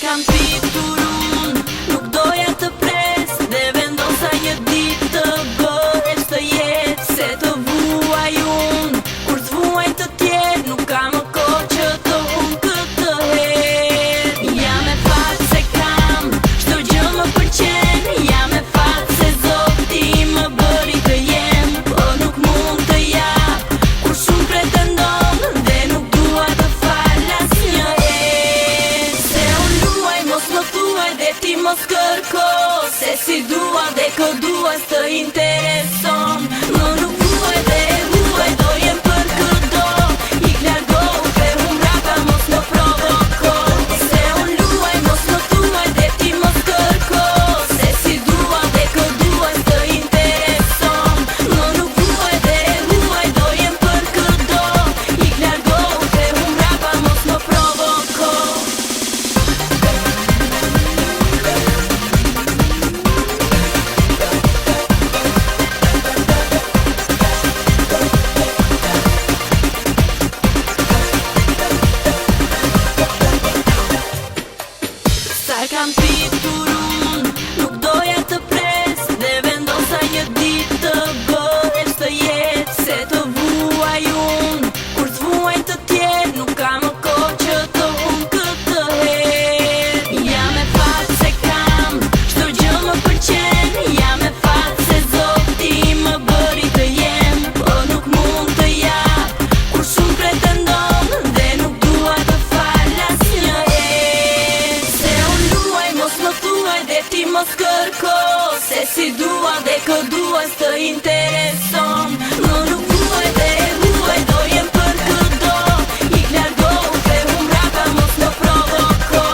kam pitur unë, nuk doja të pres, dhe vendosa një ditë të bëhesh të jetë, se të vuaj unë, kur të vuaj të tjerë, nuk ka më kohë që të unë këtë herë. Jam e falë se kam, çdo gjë më pëlqen, jam e falë se Zoti më bëri të jem, po nuk mund të jap, kur shumë pretendon, dhe nuk dua të fal asnjë herë. Se unë luaj, mos më thuaj dhe ti mos kërko, se si dua dhe kë dua s'të intereson. Më nuk vuaj dhe huaj, do jem për këdo, ik largohu pe humraka, mos më provoko. Se unë luaj, mos më thuaj dhe ti mos kërko, se si dua dhe kë dua s'të intereson. Më nuk vuaj dhe huaj, do jem për këdo, ik largohu pe humraka, mos më provoko. Sa kam pitur unë, nuk doja të pres, dhe vendosa një ditë të bëhesh të jetë, se të vuaj unë, kur të vuaj të tjerë, nuk ka më kohë që të unë këtë herë. Jam e falë se kam, çdo gjë më pëlqen, jam e falë se Zoti më bëri të jem, po nuk mund të jap, kur shumë pretendon, dhe nuk dua të fal asnjë herë. Se unë luaj, mos më thuaj dhe ti mos kërko, se si dua dhe kë dua s'të intereson. Më nuk vuaj dhe huaj, do jem për këdo, ik largohu pe humraka, mos më provoko.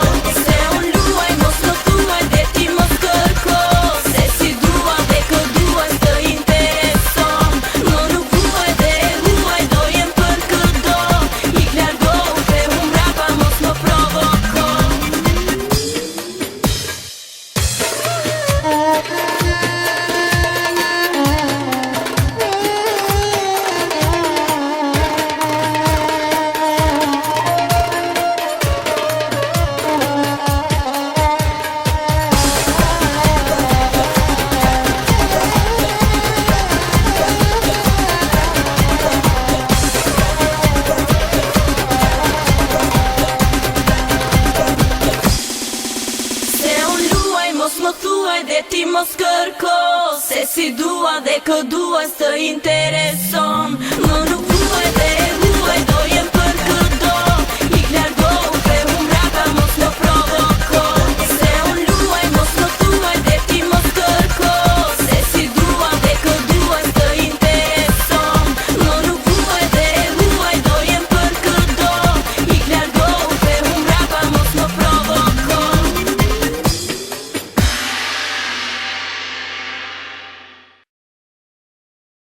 Se unë luaj, mos më thuaj dhe ti mos kërko, se si dua dhe kë dua s'të intereson. Më nuk vuaj dhe huaj, do jem për këdo, ik largohu pe humraka, mos më provoko. Se unë luaj, mos më thuaj dhe ti mos kërko, se si dua dhe kë dua s'të intereson. Më nuk